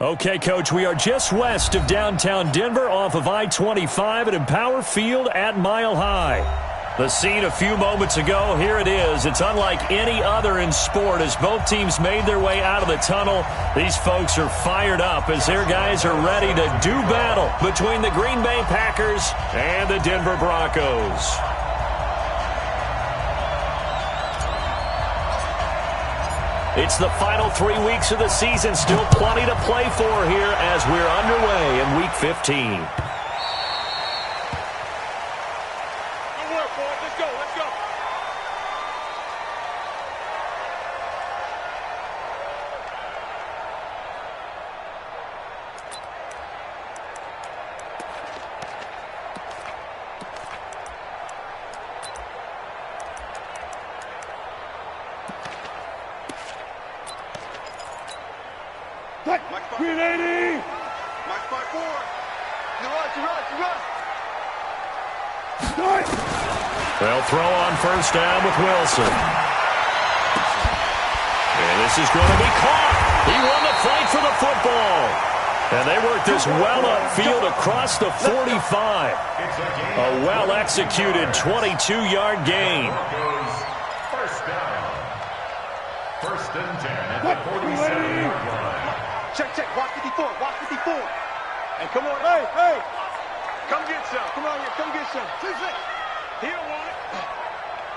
Okay, Coach, we are just west of downtown Denver off of I-25 at Empower Field at Mile High. The scene a few moments ago, here it is. It's unlike any other in sport as both teams made their way out of the tunnel. These folks are fired up as their guys are ready to do battle between the Green Bay Packers and the Denver Broncos. It's the final 3 weeks of the season. Still plenty to play for here as we're underway in Week 15. They'll throw on first down with Wilson. And this is going to be caught. He won the fight for the football. And they work this well upfield across the 45. A well-executed 22-yard gain. First down. First and 10 at the 47-yard line. Check. Watch 54. Watch 54. And come on. Hey. Come get some. Come on here. Come get some. He don't want it.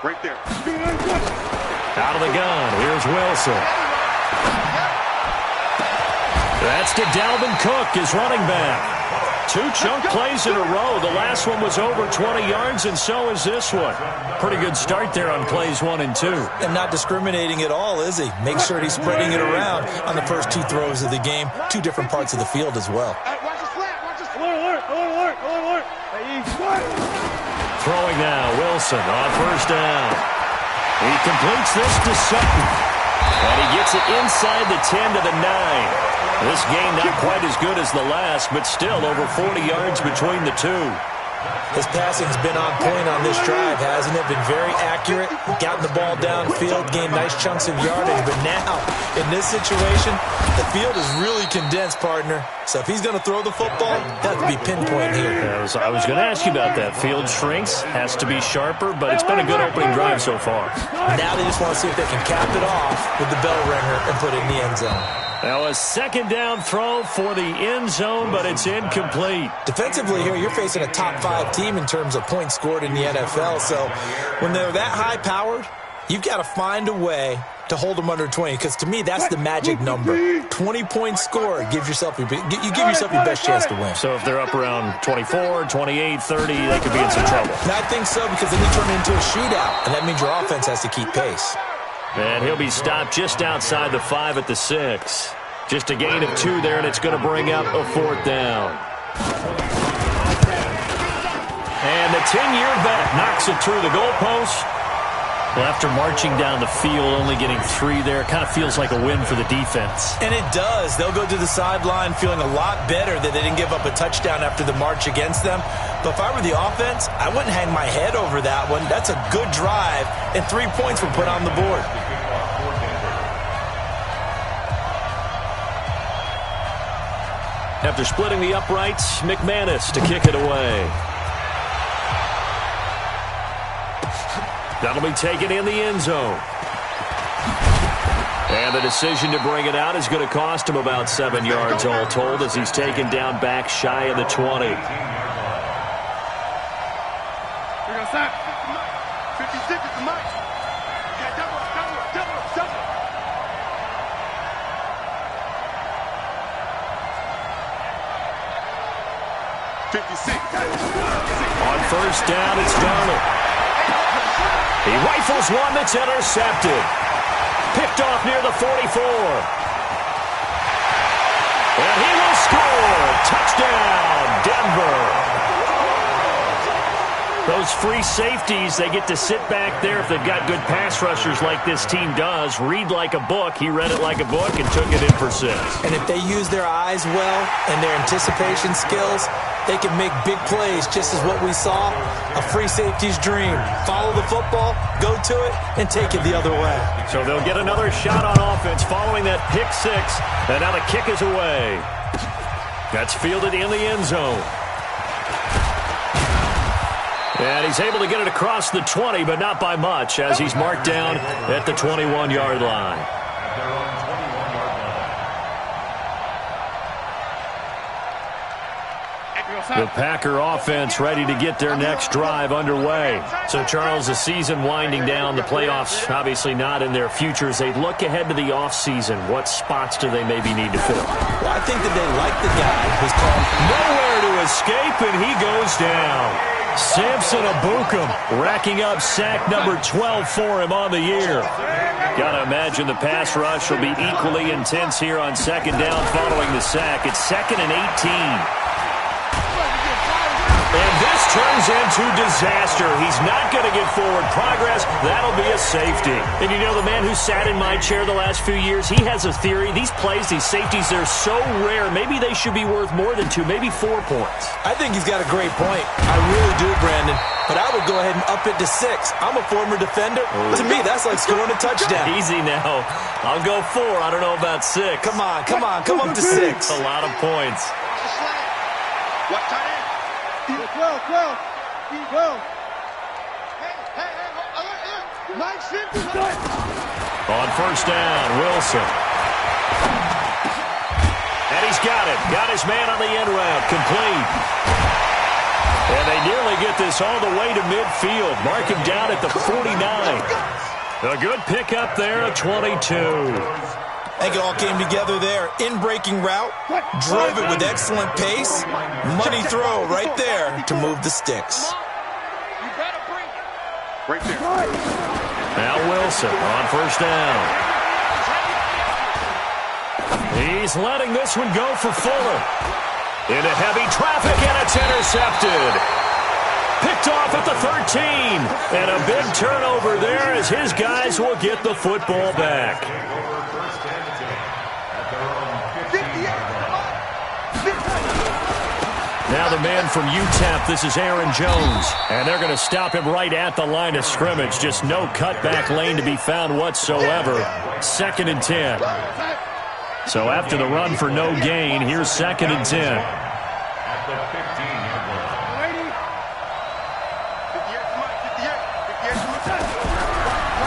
Right there. Out of the gun. Here's Wilson. That's to Dalvin Cook, his running back. 2 chunk plays in a row. The last one was over 20 yards, and so is this one. Pretty good start there on plays 1 and 2. And not discriminating at all, is he? Make sure he's spreading it around on the first 2 throws of the game. 2 different parts of the field as well. Hey, watch the slap. Watch the slap. Alert. Hey, Throwing now, Wilson on first down. He completes this to Sutton. And he gets it inside the 10 to the 9. This game not quite as good as the last, but still over 40 yards between the 2. His passing's been on point on this drive, hasn't it? Been very accurate, gotten the ball downfield, gained nice chunks of yardage. But now, in this situation, the field is really condensed, partner. So if he's going to throw the football, that has to be pinpoint here. I was going to ask you about that. Field shrinks, has to be sharper, but it's been a good opening drive so far. Now they just want to see if they can cap it off with the bell ringer and put it in the end zone. Now a second down throw for the end zone, but it's incomplete. Defensively here, you're facing a top 5 team in terms of points scored in the NFL. So when they're that high-powered, you've got to find a way to hold them under 20, because to me, that's the magic number. 20 points scored gives yourself you give yourself your best chance to win. So if they're up around 24, 28, 30, they could be in some trouble. And I think so, because then you turn it into a shootout, and that means your offense has to keep pace. And he'll be stopped just outside the 5 at the 6. Just a gain of 2 there, and it's going to bring up a 4th down. And the 10-year vet knocks it through the goalpost. Well, after marching down the field, only getting 3 there, it kind of feels like a win for the defense. And it does. They'll go to the sideline feeling a lot better that they didn't give up a touchdown after the march against them. But if I were the offense, I wouldn't hang my head over that one. That's a good drive, and 3 points were put on the board. After splitting the uprights, McManus to kick it away. That'll be taken in the end zone. And the decision to bring it out is going to cost him about 7 yards all told as he's taken down back shy of the 20. We're going to stop. 56 is the mic. Okay, double up. 56. On first down, it's Darnold. He rifles one that's intercepted. Picked off near the 44. And he will score. Touchdown, Denver. Those free safeties, they get to sit back there if they've got good pass rushers like this team does. Read like a book. He read it like a book and took it in for 6. And if they use their eyes well and their anticipation skills, they can make big plays, just as what we saw, a free safety's dream. Follow the football, go to it, and take it the other way. So they'll get another shot on offense following that pick six, and now the kick is away. That's fielded in the end zone. And he's able to get it across the 20, but not by much, as he's marked down at the 21-yard line. The Packer offense ready to get their next drive underway. So, Charles, the season winding down, the playoffs obviously not in their future. As they look ahead to the offseason, what spots do they maybe need to fill? Well, I think that they like the guy who's called nowhere to escape, and he goes down. Samson Abukum racking up sack number 12 for him on the year. Got to imagine the pass rush will be equally intense here on second down following the sack. It's 2nd and 18. And this turns into disaster. He's not going to get forward progress. That'll be a safety. And you know, the man who sat in my chair the last few years, he has a theory. These plays, these safeties, they're so rare. Maybe they should be worth more than 2, maybe 4 points. I think he's got a great point. I really do, Brandon. But I would go ahead and up it to 6. I'm a former defender. Ooh. To me, that's like scoring a touchdown. Easy now. I'll go 4. I don't know about 6. Come on. Come up to 6. A lot of points. What tight end? 12. On first down, Wilson. And he's got it. Got his man on the end route. Complete. And they nearly get this all the way to midfield. Mark him down at the 49. A good pickup there, a 22. I think it all came together there. In-breaking route, drove it with excellent pace. Money throw right there to move the sticks. Right there. Now Wilson on first down. He's letting this one go for Fuller. Into heavy traffic, and it's intercepted. Picked off at the 13. And a big turnover there as his guys will get the football back. Now the man from UTEP, this is Aaron Jones. And they're going to stop him right at the line of scrimmage. Just no cutback lane to be found whatsoever. 2nd and 10. So after the run for no gain, here's 2nd and 10.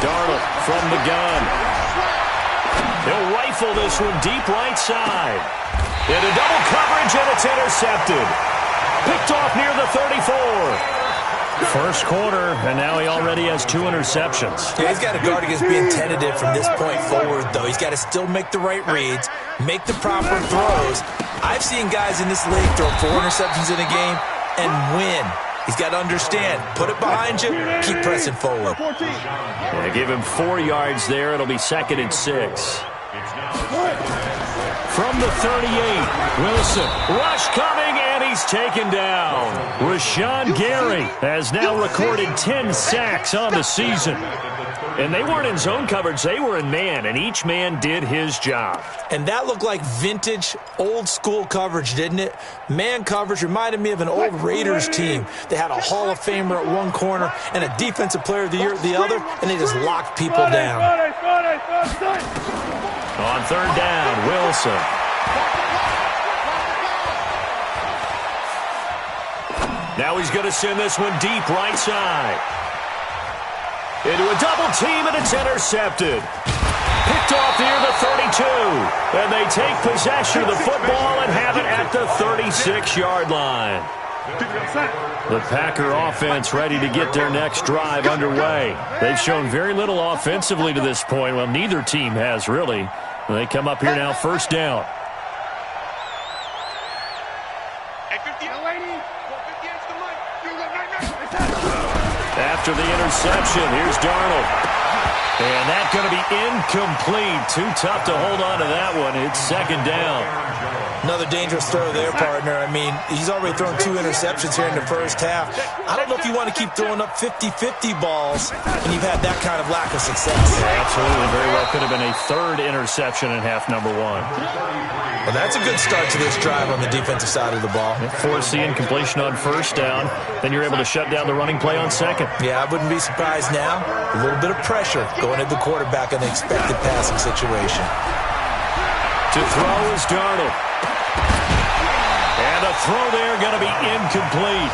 Darnold from the gun. He'll rifle this one deep right side. Into double coverage, and it's intercepted. Picked off near the 34. First quarter, and now he already has 2 interceptions. Yeah, he's got to guard against being tentative from this point forward, though. He's got to still make the right reads, make the proper throws. I've seen guys in this league throw 4 interceptions in a game and win. He's got to understand, put it behind you, keep pressing forward. Yeah, give him 4 yards there. It'll be 2nd and 6. From the 38, Wilson. Rush coming, and he's taken down. Rashawn Gary has now recorded 10 sacks on the season. And they weren't in zone coverage. They were in man, and each man did his job. And that looked like vintage, old-school coverage, didn't it? Man coverage reminded me of an old Raiders team. They had a Hall of Famer at one corner and a Defensive Player of the Year at the other, and they just locked people down. On third down, Wilson. Now he's going to send this one deep right side. Into a double team, and it's intercepted. Picked off near the 32. And they take possession of the football and have it at the 36-yard line. The Packer offense ready to get their next drive underway. They've shown very little offensively to this point. Well, neither team has really. They come up here now, first down. After the interception, here's Darnold. And that's going to be incomplete. Too tough to hold on to that one. It's 2nd down. Another dangerous throw there, partner. I mean, he's already thrown 2 interceptions here in the first half. I don't know if you want to keep throwing up 50-50 balls and you've had that kind of lack of success. Yeah, absolutely. Very well could have been a 3rd interception in half number 1. Well, that's a good start to this drive on the defensive side of the ball. Forcing completion on 1st down. Then you're able to shut down the running play on 2nd. Yeah, I wouldn't be surprised now. A little bit of pressure going at the quarterback in the expected passing situation. To throw is Darnold. And a throw there going to be incomplete.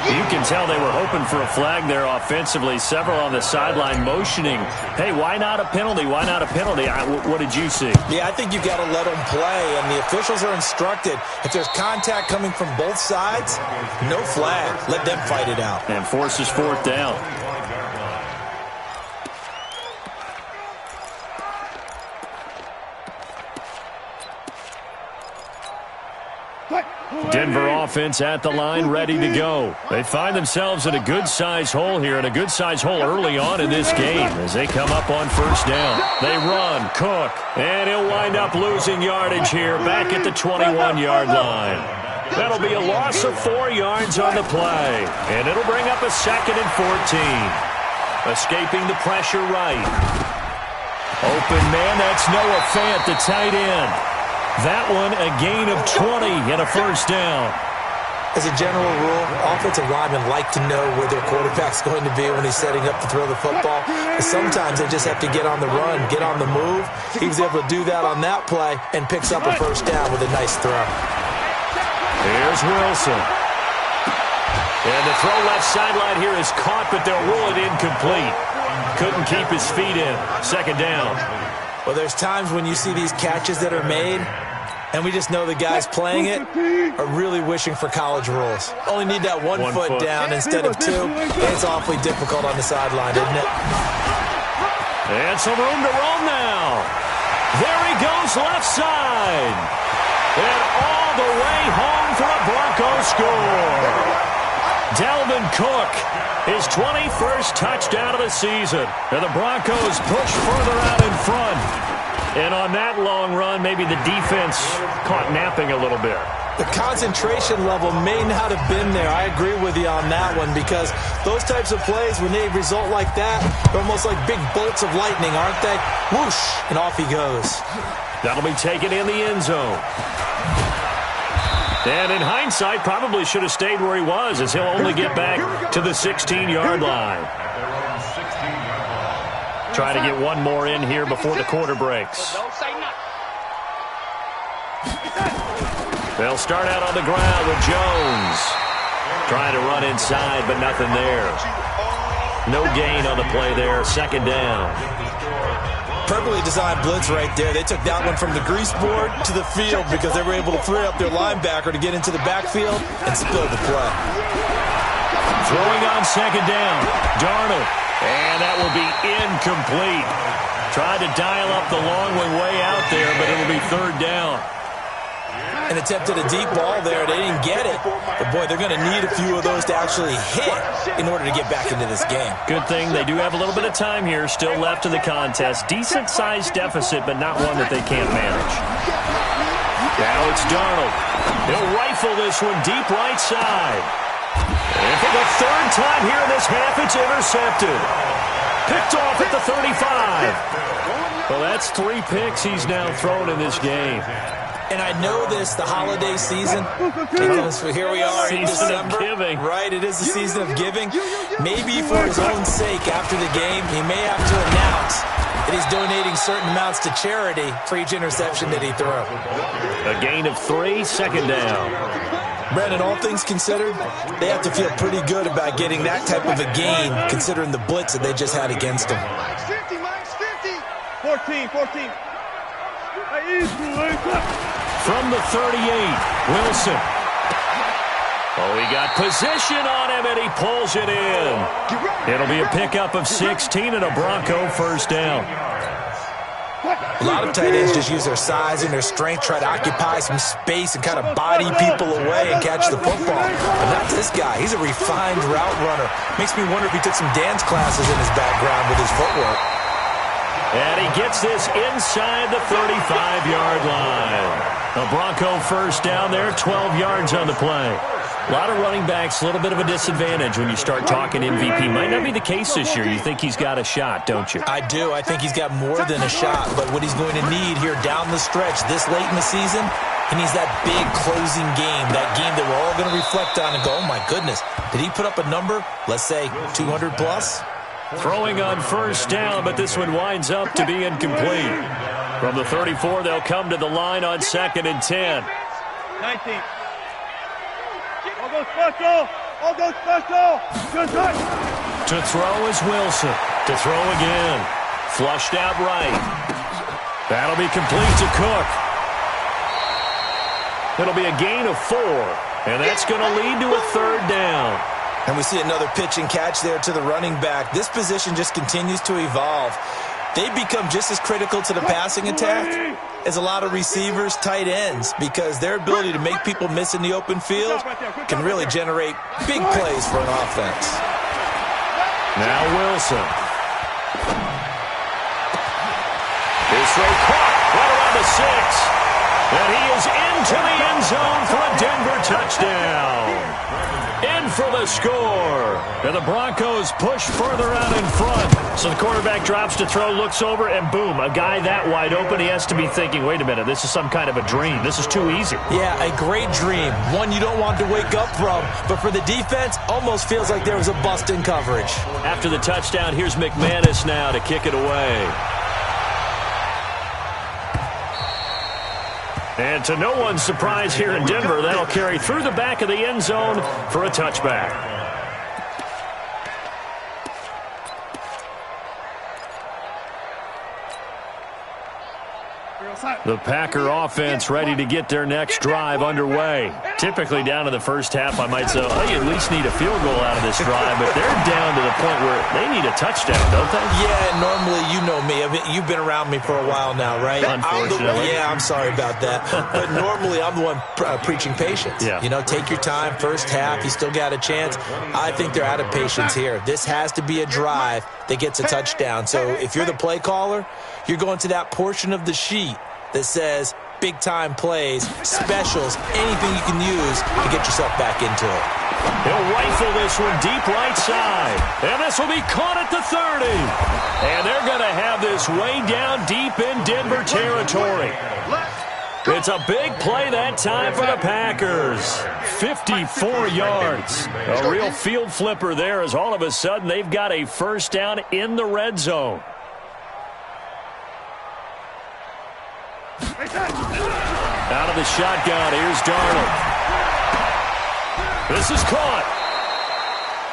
You can tell they were hoping for a flag there offensively. Several on the sideline motioning, hey, why not a penalty? Why not a penalty? What did you see? Yeah, I think you've got to let them play, and the officials are instructed. If there's contact coming from both sides, no flag. Let them fight it out. And forces 4th down. Denver offense at the line, ready to go. They find themselves in a good-sized hole here, and a good-sized hole early on in this game as they come up on 1st down. They run, Cook, and he'll wind up losing yardage here back at the 21-yard line. That'll be a loss of 4 yards on the play, and it'll bring up a 2nd and 14. Escaping the pressure right. Open man, that's Noah Fant, the tight end. That one, a gain of 20 and a 1st down. As a general rule, offensive linemen like to know where their quarterback's going to be when he's setting up to throw the football. But sometimes they just have to get on the run, get on the move. He was able to do that on that play and picks up a 1st down with a nice throw. Here's Wilson. And the throw left sideline here is caught, but they'll rule it incomplete. Couldn't keep his feet in. 2nd down. Well, there's times when you see these catches that are made, and we just know the guys playing it are really wishing for college rules. Only need that one foot down instead of 2. It's awfully difficult on the sideline, isn't it? And some room to roam now. There he goes left side. And all the way home for a Broncos score. Dalvin Cook, his 21st touchdown of the season. And the Broncos push further out in front. And on that long run, maybe the defense caught napping a little bit. The concentration level may not have been there. I agree with you on that one, because those types of plays, when they result like that, they're almost like big bolts of lightning, aren't they? Whoosh, and off he goes. That'll be taken in the end zone. And in hindsight, probably should have stayed where he was, as he'll only get back to the 16-yard line. Try to get one more in here before the quarter breaks. They'll start out on the ground with Jones. Trying to run inside, but nothing there. No gain on the play there. 2nd down. Perfectly designed blitz right there. They took that one from the grease board to the field because they were able to free up their linebacker to get into the backfield and spill the play. Throwing on 2nd down. Darnold. And that will be incomplete. Tried to dial up the long one way out there, but it'll be 3rd down. And attempted a deep ball there. They didn't get it. But, boy, they're going to need a few of those to actually hit in order to get back into this game. Good thing they do have a little bit of time here still left in the contest. Decent-sized deficit, but not one that they can't manage. Now it's Darnold. He'll rifle this one deep right side. And for the 3rd time here in this half, it's intercepted. Picked off at the 35. Well, that's 3 picks he's now thrown in this game. And I know this, the holiday season, because here we are in December. Season of giving. Right, it is the season of giving. Maybe for his own sake after the game, he may have to announce that he's donating certain amounts to charity for each interception that he threw. A gain of 3, 2nd down. Brandon, all things considered, they have to feel pretty good about getting that type of a gain, considering the blitz that they just had against them. 14. From the 38, Wilson. Oh, he got position on him, and he pulls it in. It'll be a pickup of 16 and a Bronco 1st down. A lot of tight ends just use their size and their strength, try to occupy some space and kind of body people away and catch the football. But not this guy. He's a refined route runner. Makes me wonder if he took some dance classes in his background with his footwork. And he gets this inside the 35-yard line. A Bronco first down there, 12 yards on the play. A lot of running backs, a little bit of a disadvantage when you start talking MVP. Might not be the case this year. You think he's got a shot, don't you? I do. I think he's got more than a shot. But what he's going to need here down the stretch this late in the season, he needs that big closing game, that game that we're all going to reflect on and go, oh, my goodness, did he put up a number, let's say 200 plus? Throwing on first down, but this one winds up to be incomplete. From the 34, they'll come to the line on 2nd and 10. 19. All go special. All go special. Good touch. To throw is Wilson. To throw again. Flushed out right. That'll be complete to Cook. It'll be a gain of 4, and that's going to lead to a 3rd down. And we see another pitch and catch there to the running back. This position just continues to evolve. They become just as critical to the passing attack as a lot of receivers, tight ends, because their ability to make people miss in the open field can really generate big plays for an offense. Now Wilson. His throw caught right around the 6. And he is into the end zone for a Denver touchdown. In for the score. And the Broncos push further out in front. So the quarterback drops to throw, looks over, and boom, a guy that wide open. He has to be thinking, wait a minute, this is some kind of a dream. This is too easy. Yeah, a great dream. One you don't want to wake up from. But for the defense, almost feels like there was a bust in coverage. After the touchdown, here's McManus now to kick it away. And to no one's surprise here in Denver, that'll carry through the back of the end zone for a touchback. The Packer offense ready to get their next drive underway. Typically down to the first half, I might say, oh, you at least need a field goal out of this drive, but they're down to the point where they need a touchdown, don't they? Yeah, normally, you know me. I mean, you've been around me for a while now, right? Unfortunately. I'm sorry about that. But normally, I'm the one preaching patience. Yeah. You know, take your time, first half, you still got a chance. I think they're out of patience here. This has to be a drive that gets a touchdown. So if you're the play caller, you're going to that portion of the sheet that says big-time plays, specials, anything you can use to get yourself back into it. He'll rifle this one deep right side. And this will be caught at the 30. And they're going to have this way down deep in Denver territory. It's a big play that time for the Packers. 54 yards. A real field flipper there as all of a sudden they've got a first down in the red zone. Out of the shotgun, here's Darnold. This is caught.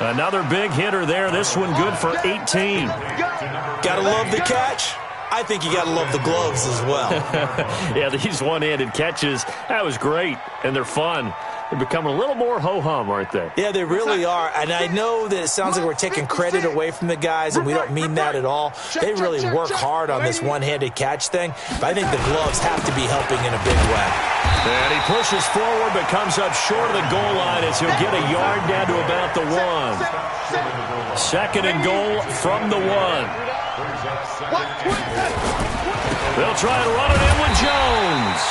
Another big hitter there. This one good for 18. Gotta love the catch. I think you gotta love the gloves as well. Yeah, these one-handed catches, that was great, and they're fun. They're becoming a little more ho-hum, aren't they? Yeah, they really are. And I know that it sounds like we're taking credit away from the guys, and we don't mean that at all. They really work hard on this one-handed catch thing, but I think the gloves have to be helping in a big way. And he pushes forward, but comes up short of the goal line as he'll get a yard down to about the 1. 2nd and goal from the 1. They'll try to run it in with Jones.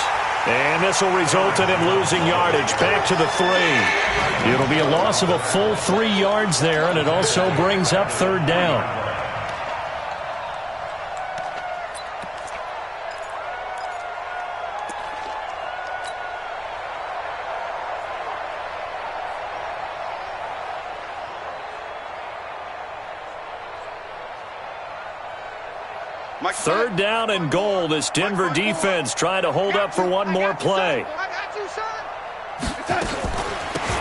And this will result in him losing yardage back to the 3. It'll be a loss of a full 3 yards there, and it also brings up 3rd down. Third down and goal. This Denver defense trying to hold up for one more play.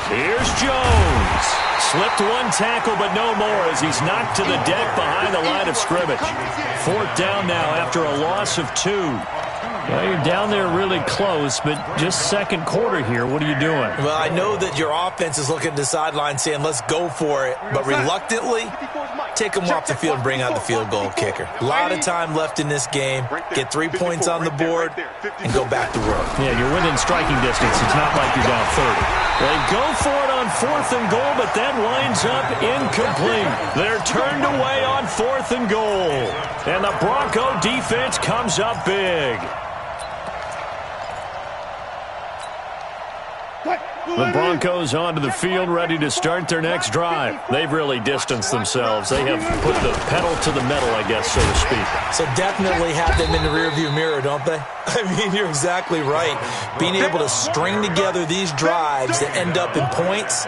Here's Jones. Slipped one tackle, but no more as he's knocked to the deck behind the line of scrimmage. 4th down now after a loss of 2. Well, you're down there really close, but just second quarter here. What are you doing? Well, I know that your offense is looking at the sideline saying, let's go for it. But reluctantly, take them off the field and bring out the field goal kicker. A lot of time left in this game. Get 3 points on the board and go back to work. Yeah, you're within striking distance. It's not like you're down 30. They go for it on 4th and goal, but that winds up incomplete. They're turned away on 4th and goal. And the Bronco defense comes up big. The Broncos onto the field, ready to start their next drive. They've really distanced themselves. They have put the pedal to the metal, I guess, so to speak. So definitely have them in the rearview mirror, don't they? I mean, you're exactly right. Being able to string together these drives that end up in points,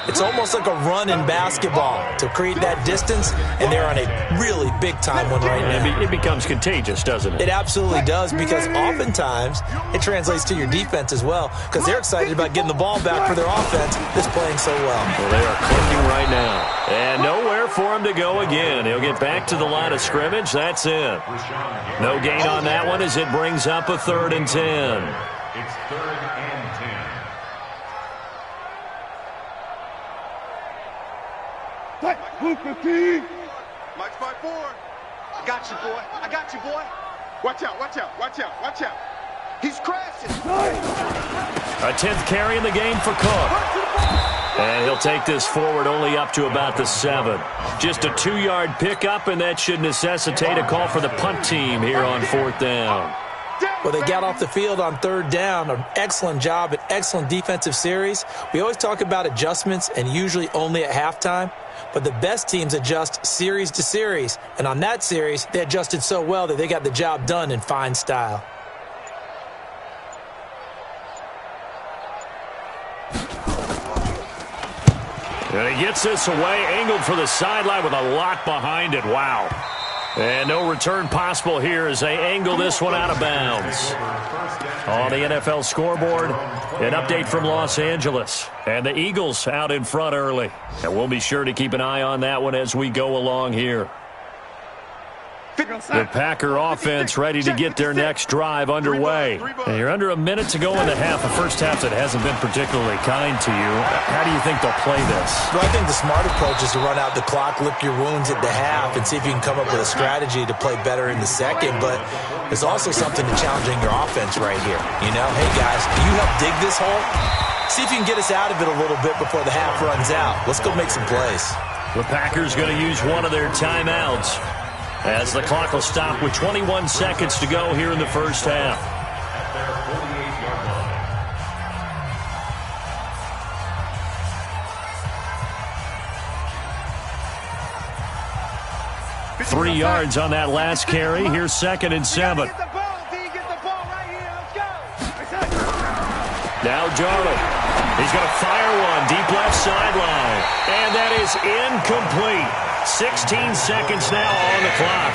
it's almost like a run in basketball to create that distance, and they're on a really big-time one right now. It becomes contagious, doesn't it? It absolutely does, because oftentimes it translates to your defense as well, because they're excited about getting the ball back for their offense that's playing so well. Well, they are clicking right now. And nowhere for him to go again. He'll get back to the line of scrimmage. That's it. No gain on that one as it brings up a 3rd and 10. It's 3rd and 10. Mike's by 4. I got you, boy. I got you, boy. Watch out, watch out, watch out, watch out. He's crashing. A 10th carry in the game for Cook. And he'll take this forward only up to about the 7. Just a 2-yard pickup, and that should necessitate a call for the punt team here on 4th down. Well, they got off the field on 3rd down. An excellent job, an excellent defensive series. We always talk about adjustments, and usually only at halftime. But the best teams adjust series to series. And on that series, they adjusted so well that they got the job done in fine style. And he gets this away, angled for the sideline with a lot behind it. Wow. And no return possible here as they angle this one out of bounds. On the NFL scoreboard, an update from Los Angeles. And the Eagles out in front early. And we'll be sure to keep an eye on that one as we go along here. The Packer offense ready to get their next drive underway. And you're under a minute to go in the half, a first half that hasn't been particularly kind to you. How do you think they'll play this? Well, I think the smart approach is to run out the clock, lick your wounds at the half, and see if you can come up with a strategy to play better in the second. But there's also something to challenging your offense right here. You know, hey, guys, you help dig this hole. See if you can get us out of it a little bit before the half runs out. Let's go make some plays. The Packers going to use one of their timeouts, as the clock will stop with 21 seconds to go here in the first half. At their 48-yard line. 3 yards on that last carry. Here's 2nd and 7. Get the ball, D. Get the ball right here. Let's go. Now Darnold. He's going to fire one deep left sideline. And that is incomplete. 16 seconds now on the clock.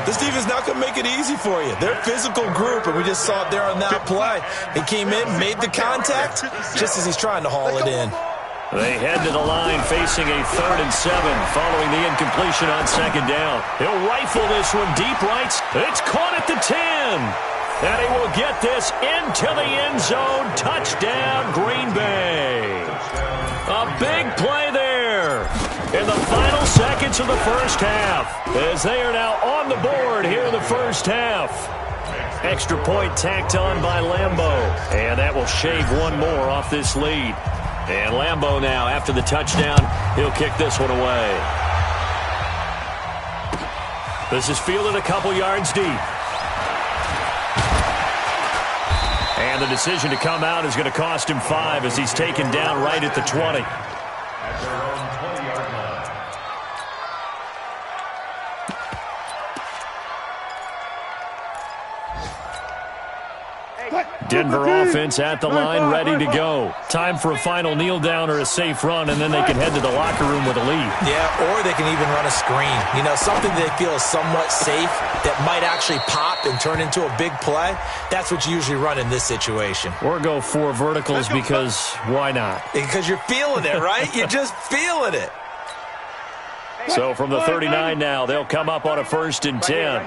This defense not going to make it easy for you. They're a physical group, and we just saw it there on that play. He came in, made the contact, just as he's trying to haul it in. They head to the line facing a 3rd and 7 following the incompletion on 2nd down. He'll rifle this one deep right. It's caught at the 10. And he will get this into the end zone. Touchdown, Green Bay. A big play there in the final seconds of the first half, as they are now on the board here in the first half. Extra point tacked on by Lambeau, and that will shave one more off this lead. And Lambeau now, after the touchdown, he'll kick this one away. This is fielded a couple yards deep. And the decision to come out is going to cost him 5 as he's taken down right at the 20. At their own 20-yard line. Denver offense at the line, ready to go. Time for a final kneel down or a safe run, and then they can head to the locker room with a lead. Yeah, or they can even run a screen. You know, something they feel is somewhat safe that might actually pop and turn into a big play. That's what you usually run in this situation. Or go 4 verticals because why not? Because you're feeling it, right? You're just feeling it. So from the 39 now, they'll come up on a 1st and 10.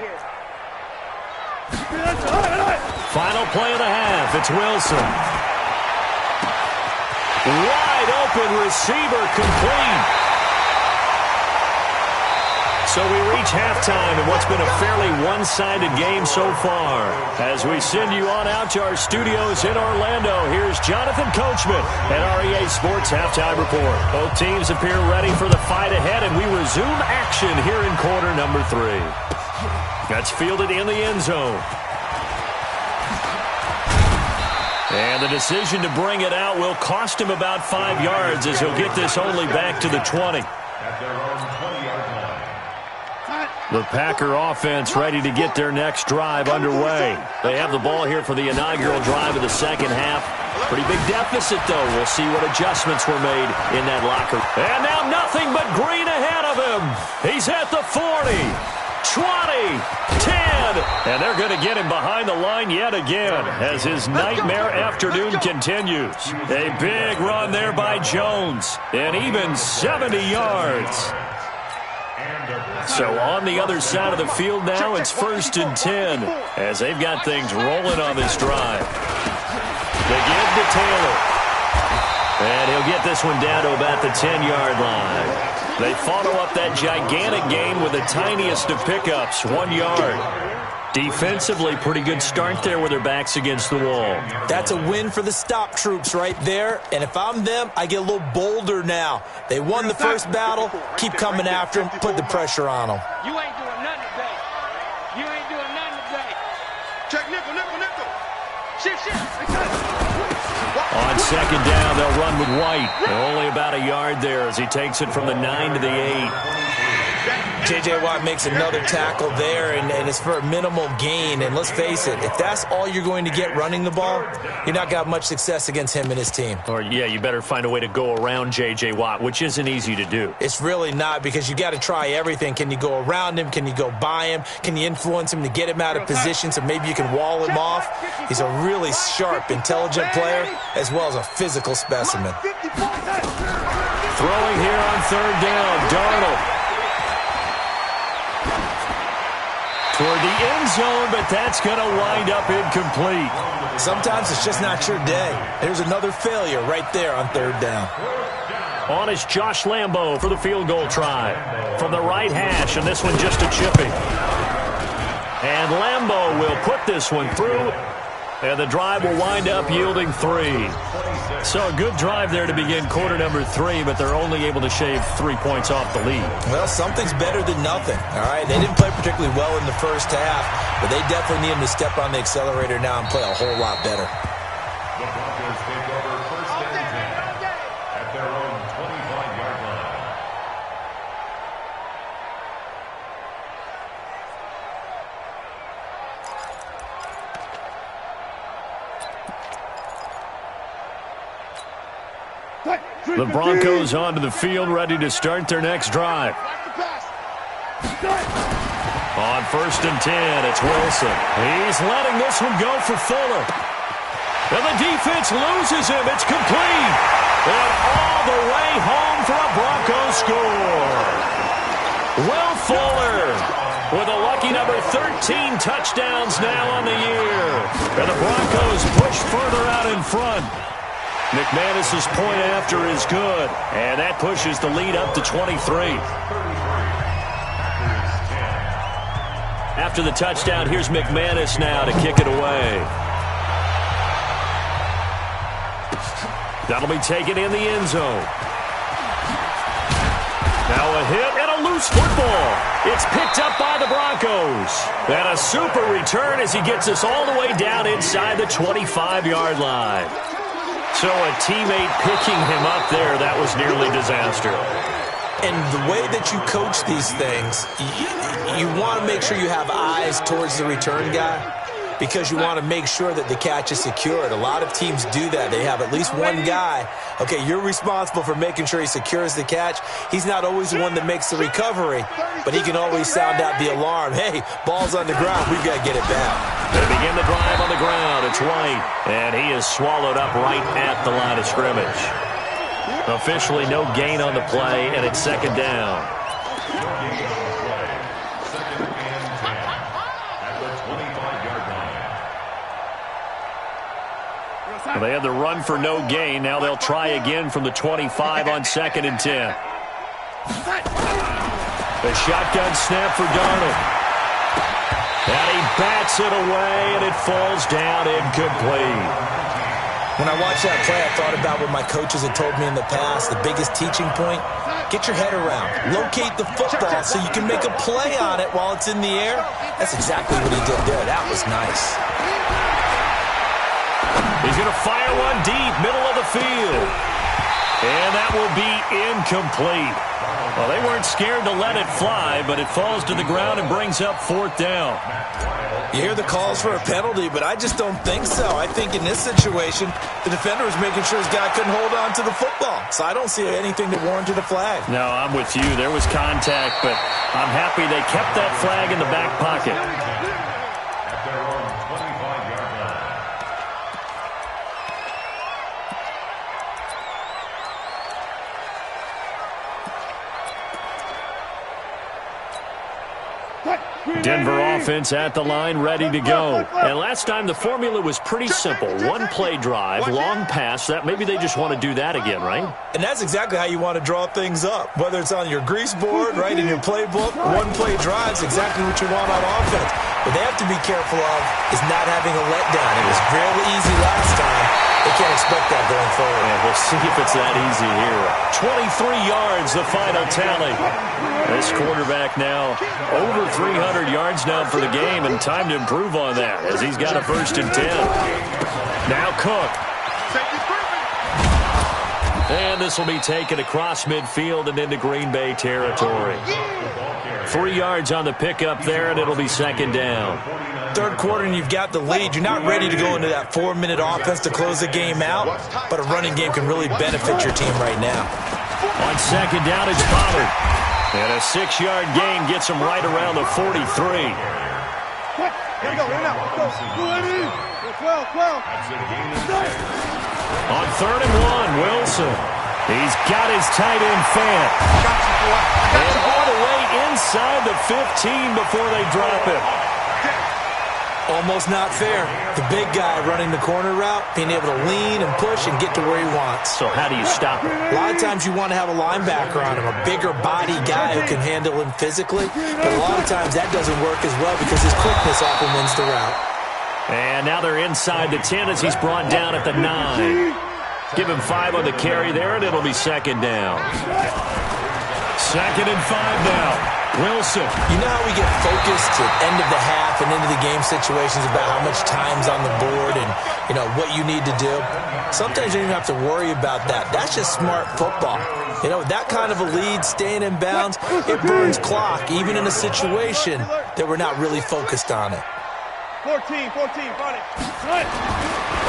Final play of the half. It's Wilson. Wide open receiver, complete. So we reach halftime in what's been a fairly one-sided game so far. As we send you on out to our studios in Orlando, here's Jonathan Coachman at REA Sports Halftime Report. Both teams appear ready for the fight ahead, and we resume action here in quarter number 3. That's fielded in the end zone. And the decision to bring it out will cost him about 5 yards as he'll get this only back to the 20. At their own 20-yard line. The Packer offense ready to get their next drive underway. They have the ball here for the inaugural drive of the second half. Pretty big deficit, though. We'll see what adjustments were made in that locker. And now nothing but green ahead of him. He's at the 40, 20, 10. And they're going to get him behind the line yet again as his nightmare afternoon continues. A big run there by Jones. And even 70 yards. So on the other side of the field now, it's 1st and 10 as they've got things rolling on this drive. They give to Taylor. And he'll get this one down to about the 10-yard line. They follow up that gigantic gain with the tiniest of pickups, 1 yard. Defensively, pretty good start there with their backs against the wall. That's a win for the stop troops right there. And if I'm them, I get a little bolder now. They won the first battle. Keep coming after them. Put the pressure on them. You ain't doing nothing today. You ain't doing nothing today. Check nickel, nickel, nickel. Shift. On second down, they'll run with White. Only about a yard there as he takes it from the 9 to the 8. J.J. Watt makes another tackle there, and it's for a minimal gain. And let's face it, if that's all you're going to get running the ball, you're not got much success against him and his team. Or, yeah, you better find a way to go around J.J. Watt, which isn't easy to do. It's really not, because you got to try everything. Can you go around him? Can you go by him? Can you influence him to get him out of position so maybe you can wall him off? He's a really sharp, intelligent player, as well as a physical specimen. Throwing here on third down, Darnold. Toward the end zone, but that's going to wind up incomplete. Sometimes it's just not your day. There's another failure right there on third down. On is Josh Lambo for the field goal try. From the right hash, and this one just a chipping. And Lambo will put this one through, and the drive will wind up yielding 3. So a good drive there to begin quarter number 3, but they're only able to shave 3 points off the lead. Well, something's better than nothing, all right? They didn't play particularly well in the first half, but they definitely need him to step on the accelerator now and play a whole lot better. The Broncos take over 1st and 10 at their own 25-yard line. The Broncos onto the field, ready to start their next drive. On 1st and 10, it's Wilson. He's letting this one go for Fuller. And the defense loses him. It's complete. And all the way home for a Broncos score. Will Fuller with a lucky number 13 touchdowns now on the year. And the Broncos push further out in front. McManus's point after is good, and that pushes the lead up to 23. After the touchdown, here's McManus now to kick it away. That'll be taken in the end zone. Now a hit and a loose football. It's picked up by the Broncos. And a super return as he gets us all the way down inside the 25-yard line. So a teammate picking him up there, that was nearly disaster. And the way that you coach these things, you want to make sure you have eyes towards the return guy because you want to make sure that the catch is secured. A lot of teams do that. They have at least one guy. Okay, you're responsible for making sure he secures the catch. He's not always the one that makes the recovery, but he can always sound out the alarm. Hey, ball's on the ground. We've got to get it back. They begin the drive on the ground. It's White, and he is swallowed up right at the line of scrimmage. Officially no gain on the play, and it's second down. Well, they had the run for no gain. Now they'll try again from the 25 on 2nd and 10. The shotgun snap for Darnold. And he bats it away, and it falls down incomplete. When I watched that play, I thought about what my coaches had told me in the past. The biggest teaching point, get your head around. Locate the football so you can make a play on it while it's in the air. That's exactly what he did there. That was nice. He's going to fire one deep, middle of the field. And that will be incomplete. Well, they weren't scared to let it fly, but it falls to the ground and brings up 4th down. You hear the calls for a penalty, but I just don't think so. I think in this situation, the defender was making sure his guy couldn't hold on to the football. So I don't see anything that warranted a flag. No, I'm with you. There was contact, but I'm happy they kept that flag in the back pocket. At their own 25-yard line. Denver offense at the line, ready to go. And last time the formula was pretty simple. One play drive, long pass. That maybe they just want to do that again, right? And that's exactly how you want to draw things up. Whether it's on your grease board, right, in your playbook, one play drive is exactly what you want on offense. What they have to be careful of is not having a letdown. It was fairly easy last time. They can't expect that going forward. Yeah, we'll see if it's that easy here. 23 yards, the final tally. This quarterback now over 300 yards now for the game, and time to improve on that as he's got a 1st and 10. Now Cook. And this will be taken across midfield and into Green Bay territory. 3 yards on the pickup there, and it'll be 2nd down. Third quarter and you've got the lead. You're not ready to go into that 4-minute offense to close the game out, but a running game can really benefit your team right now. On 2nd down, it's Pollard. And a 6-yard gain gets him right around the 43. Here we go, right now. Go. 12. On 3rd and 1, Wilson. He's got his tight end Fant. And all the way inside the 15 before they drop it. Almost not fair. The big guy running the corner route, being able to lean and push and get to where he wants. So how do you stop him? A lot of times you want to have a linebacker on him, a bigger body guy who can handle him physically. But a lot of times that doesn't work as well because his quickness often wins the route. And now they're inside the 10 as he's brought down at the 9. Give him 5 on the carry there, and it'll be 2nd down. 2nd and 5 now. Wilson. You know how we get focused at end of the half and into the game situations about how much time's on the board and, you know, what you need to do? Sometimes you don't even have to worry about that. That's just smart football. You know, that kind of a lead, staying in bounds, it burns clock, even in a situation that we're not really focused on it. 14, run it.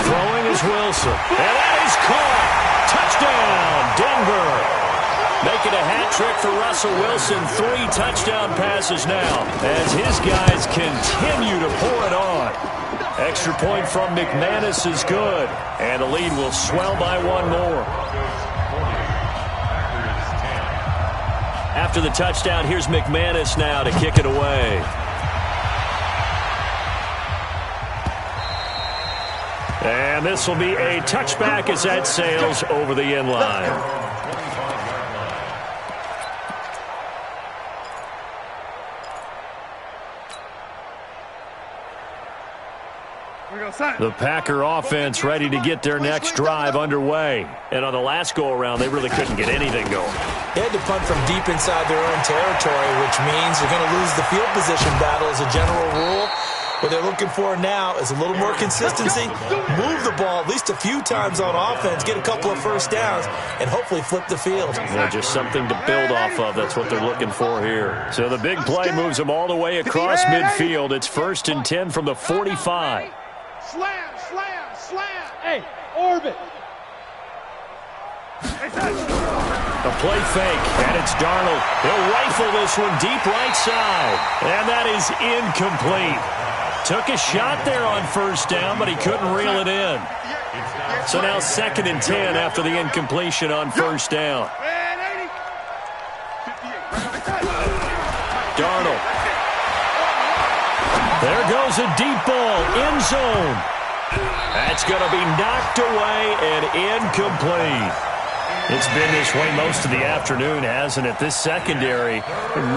Throwing is Wilson. And that is caught. Touchdown, Denver. Making a hat trick for Russell Wilson. 3 touchdown passes now as his guys continue to pour it on. Extra point from McManus is good. And the lead will swell by 1 more. After the touchdown, here's McManus now to kick it away. And this will be a touchback as that sails over the end line. The Packer offense ready to get their next drive underway. And on the last go-around, they really couldn't get anything going. They had to punt from deep inside their own territory, which means they're going to lose the field position battle as a general rule. What they're looking for now is a little more consistency, move the ball at least a few times on offense, get a couple of 1st downs, and hopefully flip the field. Yeah, just something to build off of. That's what they're looking for here. So the big play moves them all the way across midfield. It's 1st and 10 from the 45. Slam. Hey, orbit. A play fake, and it's Darnold. He'll rifle this one deep right side. And that is incomplete. Took a shot there on 1st down, but he couldn't reel it in. So now 2nd and 10 after the incompletion on 1st down. Darnold. There goes a deep ball, end zone. That's going to be knocked away and incomplete. It's been this way most of the afternoon, hasn't it? This secondary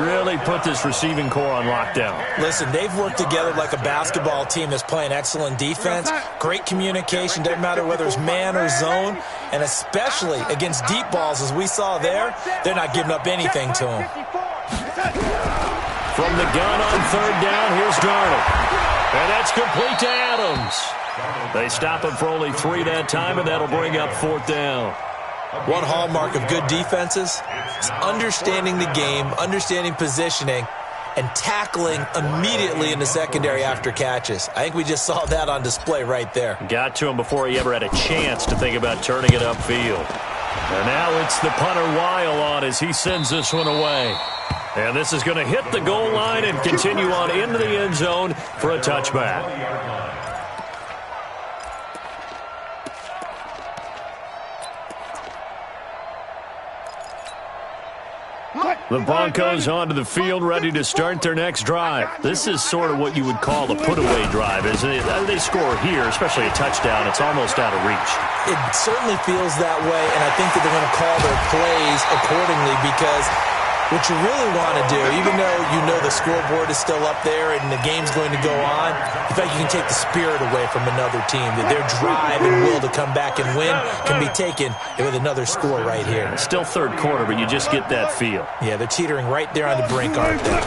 really put this receiving core on lockdown. Listen, they've worked together like a basketball team that's playing excellent defense. Great communication, doesn't matter whether it's man or zone. And especially against deep balls, as we saw there, they're not giving up anything to them. From the gun on 3rd down, here's Darnold. And that's complete to Adams. They stop him for only 3 that time, and that'll bring up 4th down. One hallmark of good defenses is understanding the game, understanding positioning, and tackling immediately in the secondary after catches. I think we just saw that on display right there. Got to him before he ever had a chance to think about turning it upfield. And now it's the punter Weil on as he sends this one away. And this is going to hit the goal line and continue on into the end zone for a touchback. The Broncos onto the field, ready to start their next drive. This is sort of what you would call a put-away drive, isn't it? They score here, especially a touchdown. It's almost out of reach. It certainly feels that way, and I think that they're going to call their plays accordingly because what you really want to do, even though you know the scoreboard is still up there and the game's going to go on, in fact, you can take the spirit away from another team, that their drive and will to come back and win can be taken with another score right here. It's still third quarter, but you just get that feel. Yeah, they're teetering right there on the brink, aren't they?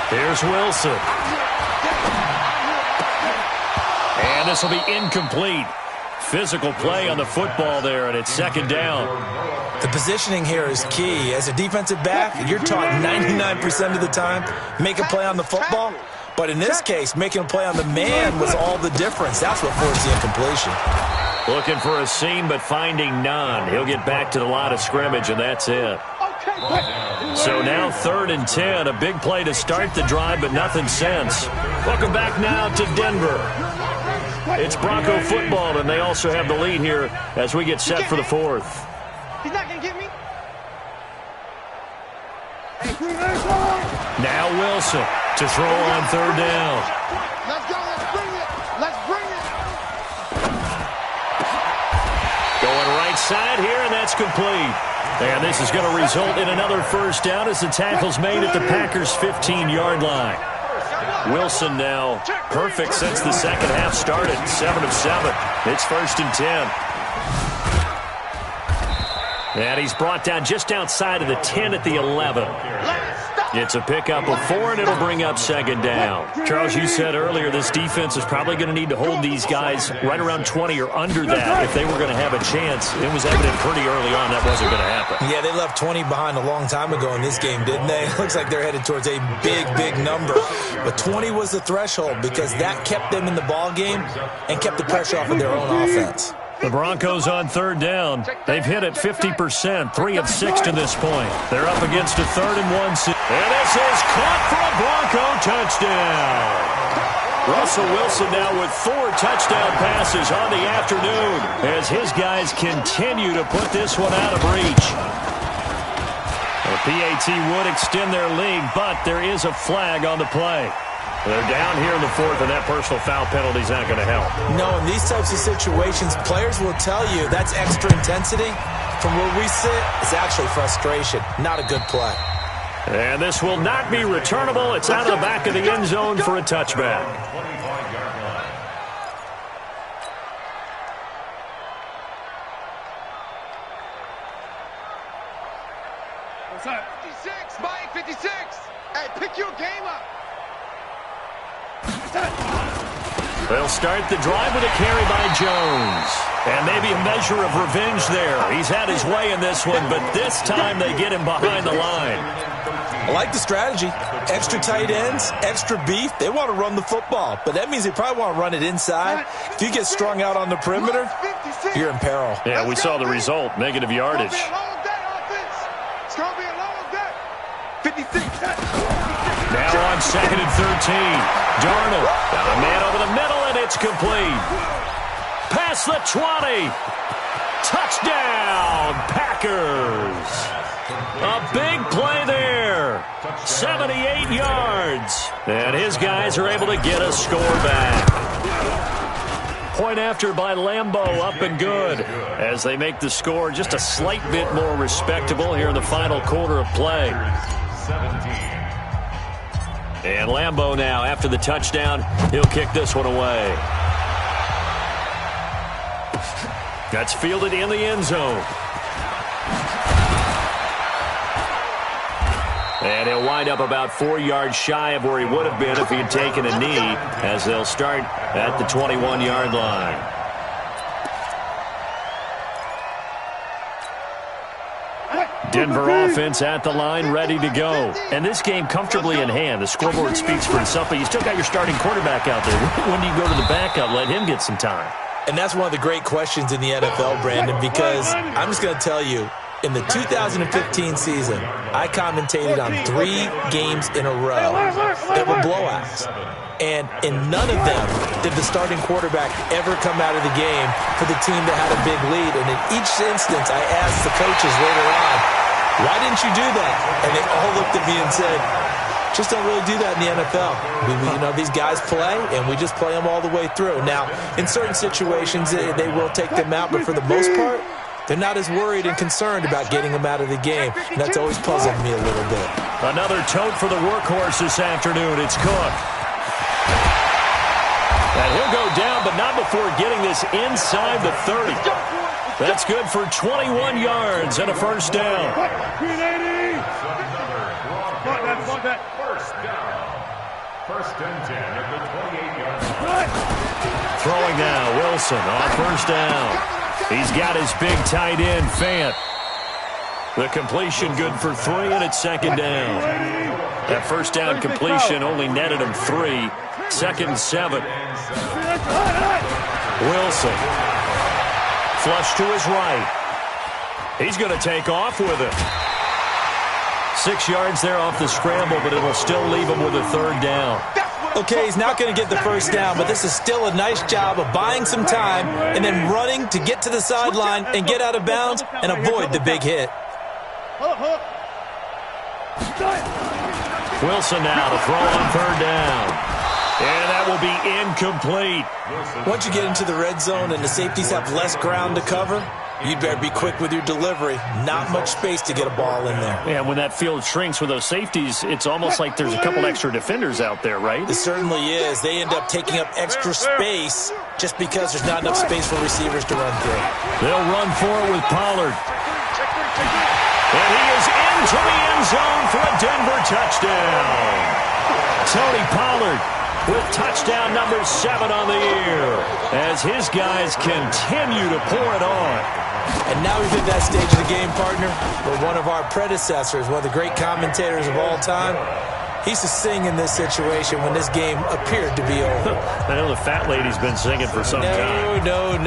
Here's Wilson. And this will be incomplete. Physical play on the football there, and it's 2nd down. The positioning here is key. As a defensive back, you're taught 99% of the time, make a play on the football. But in this case, making a play on the man was all the difference. That's what forced the incompletion. Looking for a seam, but finding none. He'll get back to the line of scrimmage, and that's it. So now 3rd and 10. A big play to start the drive, but nothing since. Welcome back now to Denver. It's Bronco football, and they also have the lead here as we get set for the 4th. He's not going to get me. Now Wilson to throw on 3rd down. Let's go. Let's bring it. Let's bring it. Going right side here, and that's complete. And this is going to result in another 1st down as the tackle's made at the Packers' 15-yard line. Wilson now perfect since the second half started. 7 of 7. It's 1st and 10. And he's brought down just outside of the 10 at the 11. It's a pickup of 4, and it'll bring up 2nd down. Charles, you said earlier this defense is probably going to need to hold these guys right around 20 or under that if they were going to have a chance. It was evident pretty early on that wasn't going to happen. Yeah, they left 20 behind a long time ago in this game, didn't they? Looks like they're headed towards a big, big number. But 20 was the threshold because that kept them in the ball game and kept the pressure off of their own offense. The Broncos on 3rd down. They've hit it 50%, 3 of 6 to this point. They're up against a 3rd and 1. And this is caught for a Bronco touchdown. Russell Wilson now with 4 touchdown passes on the afternoon as his guys continue to put this one out of reach. The PAT would extend their lead, but there is a flag on the play. They're down here in the 4th, and that personal foul penalty is not going to help. No, in these types of situations, players will tell you that's extra intensity. From where we sit, it's actually frustration. Not a good play. And this will not be returnable. It's out of the back of the end zone for a touchback. What's up? 56, Mike, 56. Hey, pick your game up. They'll start the drive with a carry by Jones. And maybe a measure of revenge there. He's had his way in this one, but this time they get him behind the line. I like the strategy. Extra tight ends, extra beef. They want to run the football, but that means they probably want to run it inside. If you get strung out on the perimeter, you're in peril. Yeah, we saw the result, negative yardage. It's going to be a long day. 56. Now on 2nd and 13. Darnold got a man over the middle, and it's complete. Past the 20. Touchdown, Packers. A big play there. 78 yards. And his guys are able to get a score back. Point after by Lambeau, up and good. As they make the score just a slight bit more respectable here in the final quarter of play. And Lambeau now, after the touchdown, he'll kick this one away. That's fielded in the end zone. And he'll wind up about 4 yards shy of where he would have been if he had taken a knee, as they'll start at the 21-yard line. Denver offense at the line, ready to go. And this game comfortably in hand. The scoreboard speaks for itself, but you still got your starting quarterback out there. When do you go to the backup, let him get some time? And that's one of the great questions in the NFL, Brandon, because I'm just going to tell you, in the 2015 season, I commentated on 3 games in a row that were blowouts. And in none of them did the starting quarterback ever come out of the game for the team that had a big lead. And in each instance, I asked the coaches later on, why didn't you do that? And they all looked at me and said, just don't really do that in the NFL. These guys play, and we just play them all the way through. Now, in certain situations, they will take them out, but for the most part, they're not as worried and concerned about getting them out of the game. And that's always puzzled me a little bit. Another tote for the workhorse this afternoon. It's Cook. And he'll go down, but not before getting this inside the 30. That's good for 21 yards and a first down. First down. First and 10 at the 28-yard line. Throwing now, Wilson on first down. He's got his big tight end, Fant. The completion good for 3, and it's second down. That first down completion only netted him 3. Second and 7. Wilson. Flush to his right. He's going to take off with it. 6 yards there off the scramble, but it'll still leave him with a third down. Okay, he's not going to get the first down, but this is still a nice job of buying some time and then running to get to the sideline and get out of bounds and avoid the big hit. Wilson now to throw on third down. And that will be incomplete. Once you get into the red zone and the safeties have less ground to cover, you'd better be quick with your delivery. Not much space to get a ball in there. Yeah, when that field shrinks with those safeties, it's almost like there's a couple extra defenders out there, right? It certainly is. They end up taking up extra space just because there's not enough space for receivers to run through. They'll run for it with Pollard. And he is into the end zone for a Denver touchdown. Tony Pollard with touchdown number 7 on the year as his guys continue to pour it on. And now we've hit that stage of the game, partner, where one of our predecessors, one of the great commentators of all time, he used to sing in this situation when this game appeared to be over. I know the fat lady's been singing for some time. No,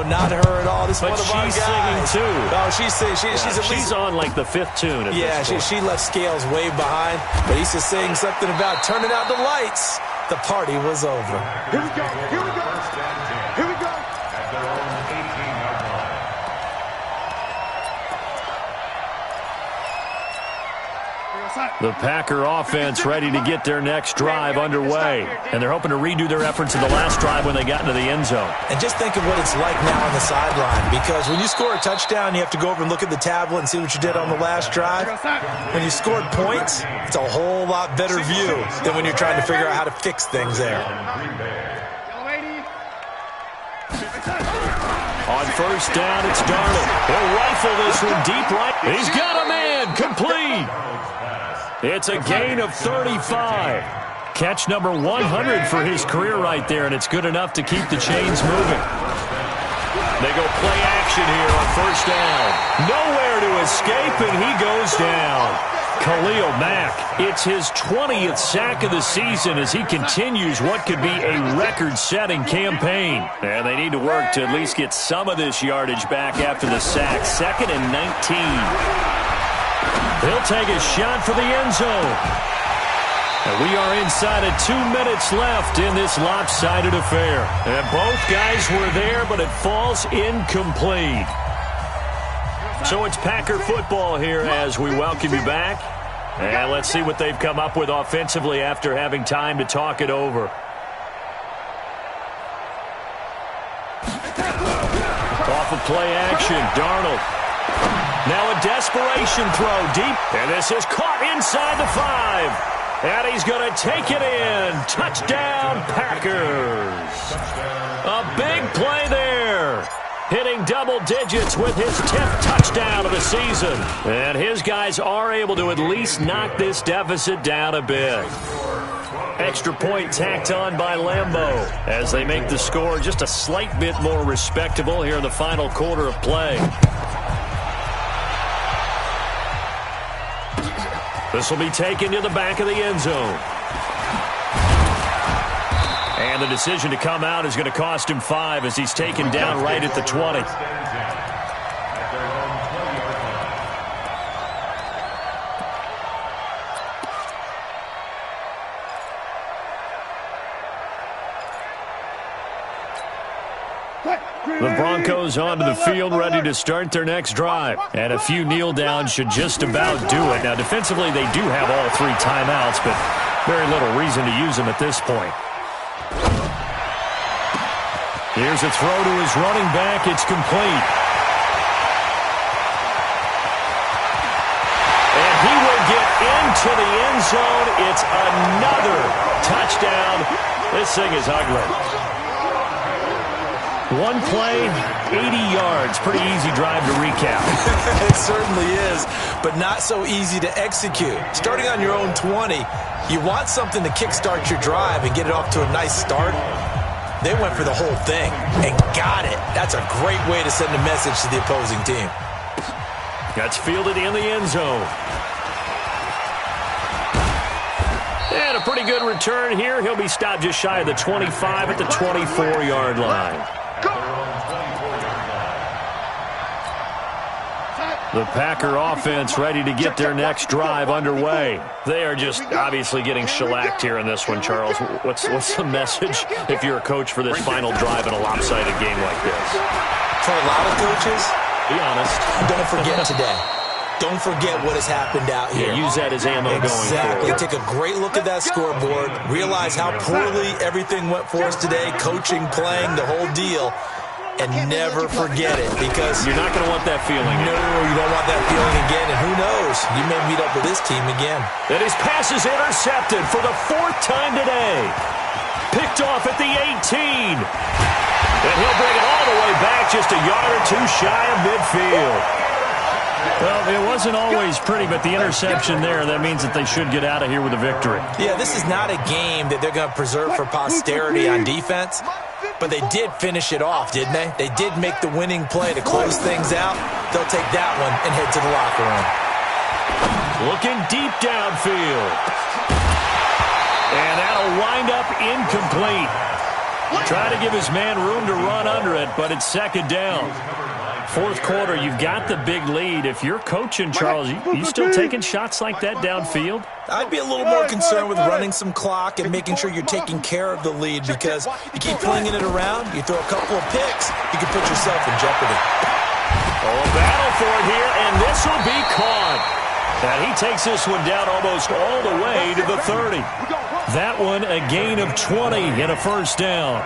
not her at all. This is but one of our guys. She's singing too. Oh, she's at least... She's on like the 5th tune at this point. she left Scales way behind, but he used to sing something about turning out the lights. The party was over. Here we go. Here we go. Here we go. At their own 18-yard line. The Packer offense ready to get their next drive underway. And they're hoping to redo their efforts in the last drive when they got into the end zone. And just think of what it's like now on the sideline, because when you score a touchdown, you have to go over and look at the tablet and see what you did on the last drive. When you scored points, it's a whole lot better view than when you're trying to figure out how to fix things there. On first down, it's Darnold. He'll rifle this one deep right. He's got a man, complete. It's a gain of 35. Catch number 100 for his career right there, and it's good enough to keep the chains moving. They go play action here on first down. Nowhere to escape, and he goes down. Khalil Mack, it's his 20th sack of the season as he continues what could be a record-setting campaign. And they need to work to at least get some of this yardage back after the sack. 2nd and 19. He'll take a shot for the end zone. And we are inside of 2 minutes left in this lopsided affair. And both guys were there, but it falls incomplete. So it's Packer football here as we welcome you back. And let's see what they've come up with offensively after having time to talk it over. Off of play action, Darnold. Now a desperation throw deep. And this is caught inside the 5. And he's going to take it in. Touchdown, Packers. A big play there. hitting double digits with his 10th touchdown of the season. And his guys are able to at least knock this deficit down a bit. Extra point tacked on by Lambeau as they make the score just a slight bit more respectable here in the final quarter of play. This will be taken to the back of the end zone. And the decision to come out is going to cost him 5 as he's taken down right at the 20. The Broncos onto the field, ready to start their next drive. And a few kneel downs should just about do it. Now, defensively, they do have all 3 timeouts, but very little reason to use them at this point. Here's a throw to his running back. It's complete. And he will get into the end zone. It's another touchdown. This thing is ugly. One play, 80 yards. Pretty easy drive to recap. It certainly is, but not so easy to execute. Starting on your own 20, you want something to kickstart your drive and get it off to a nice start. They went for the whole thing and got it. That's a great way to send a message to the opposing team. That's fielded in the end zone. And a pretty good return here. He'll be stopped just shy of the 25 at the 24-yard line. The Packer offense ready to get their next drive underway. They are just obviously getting shellacked here in this one, Charles. What's the message if you're a coach for this final drive in a lopsided game like this? For a lot of coaches, be honest, don't forget today. Don't forget what has happened out here. Yeah, use that as ammo going forward. Exactly. Take a great look at that scoreboard. Realize how poorly everything went for us today. Coaching, playing, the whole deal. And never forget it, because you're not going to want that feeling. No, you don't want that feeling again. And who knows? You may meet up with this team again. And his pass is intercepted for the 4th time today. Picked off at the 18. And he'll bring it all the way back just a yard or 2 shy of midfield. Well, it wasn't always pretty, but the interception there, that means that they should get out of here with a victory. Yeah, this is not a game that they're going to preserve for posterity on defense, but they did finish it off, didn't they? They did make the winning play to close things out. They'll take that one and head to the locker room. Looking deep downfield. And that'll wind up incomplete. Trying to give his man room to run under it, but it's 2nd down. 4th quarter, you've got the big lead. If you're coaching, Charles, you still taking shots like that downfield? I'd be a little more concerned with running some clock and making sure you're taking care of the lead, because you keep flinging it around, you throw a couple of picks, you can put yourself in jeopardy. Oh, a battle for it here, and this will be caught. And he takes this one down almost all the way to the 30. That one a gain of 20 and a 1st down.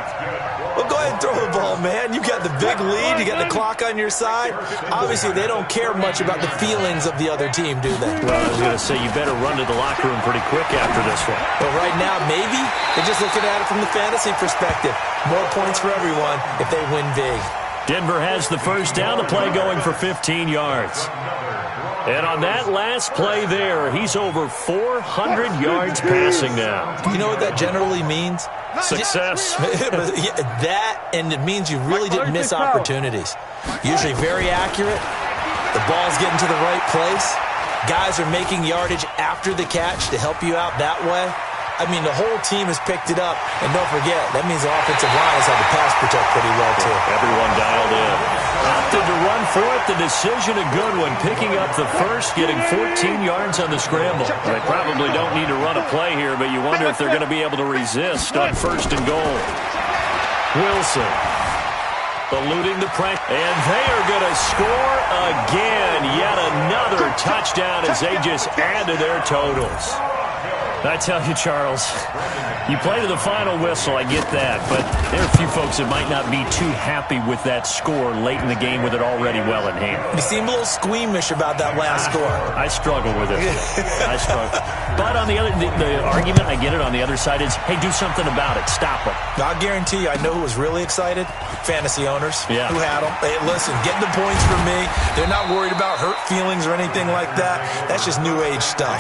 Well, go ahead and throw the ball, man. You got the big lead. You got the clock on your side. Obviously, they don't care much about the feelings of the other team, do they? Well, I was going to say, you better run to the locker room pretty quick after this one. But right now, maybe they're just looking at it from the fantasy perspective. More points for everyone if they win big. Denver has the 1st down, the play going for 15 yards. And on that last play there, he's over 400 yards passing now. You know what that generally means? Success. That, and it means you really didn't miss opportunities. Usually very accurate. The ball's getting to the right place. Guys are making yardage after the catch to help you out that way. I mean, the whole team has picked it up. And don't forget, that means the offensive line has had to pass protect pretty well, too. Everyone dialed in. Opted to run for it. The decision a good one. Picking up the 1st, getting 14 yards on the scramble. They probably don't need to run a play here, but you wonder if they're going to be able to resist on 1st and goal. Wilson eluding the pressure. And they are going to score again. Yet another touchdown as they just add to their totals. I tell you, Charles, you play to the final whistle, I get that, but there are a few folks that might not be too happy with that score late in the game with it already well in hand. You seem a little squeamish about that last score. I struggle with it. I struggle. But on the argument, I get it, on the other side is, hey, do something about it. Stop them. I'll guarantee you, I know who was really excited. Fantasy owners who had them. Hey, listen, getting the points for me. They're not worried about hurt feelings or anything like that. That's just new age stuff.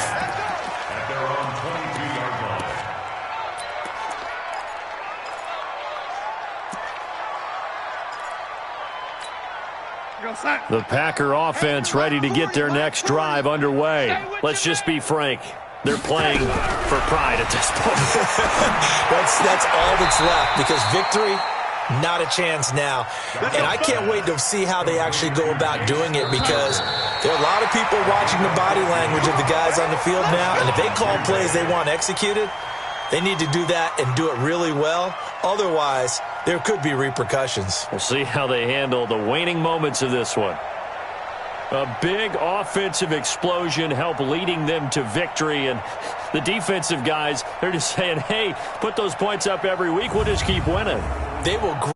The Packer offense ready to get their next drive underway. Let's just be frank. They're playing for pride at this point. That's all that's left, because victory, not a chance now. And I can't wait to see how they actually go about doing it, because there are a lot of people watching the body language of the guys on the field now, and if they call plays they want executed, they need to do that and do it really well. Otherwise, there could be repercussions. We'll see how they handle the waning moments of this one. A big offensive explosion helped leading them to victory, and the defensive guys, they're just saying, hey, put those points up every week, we'll just keep winning. They will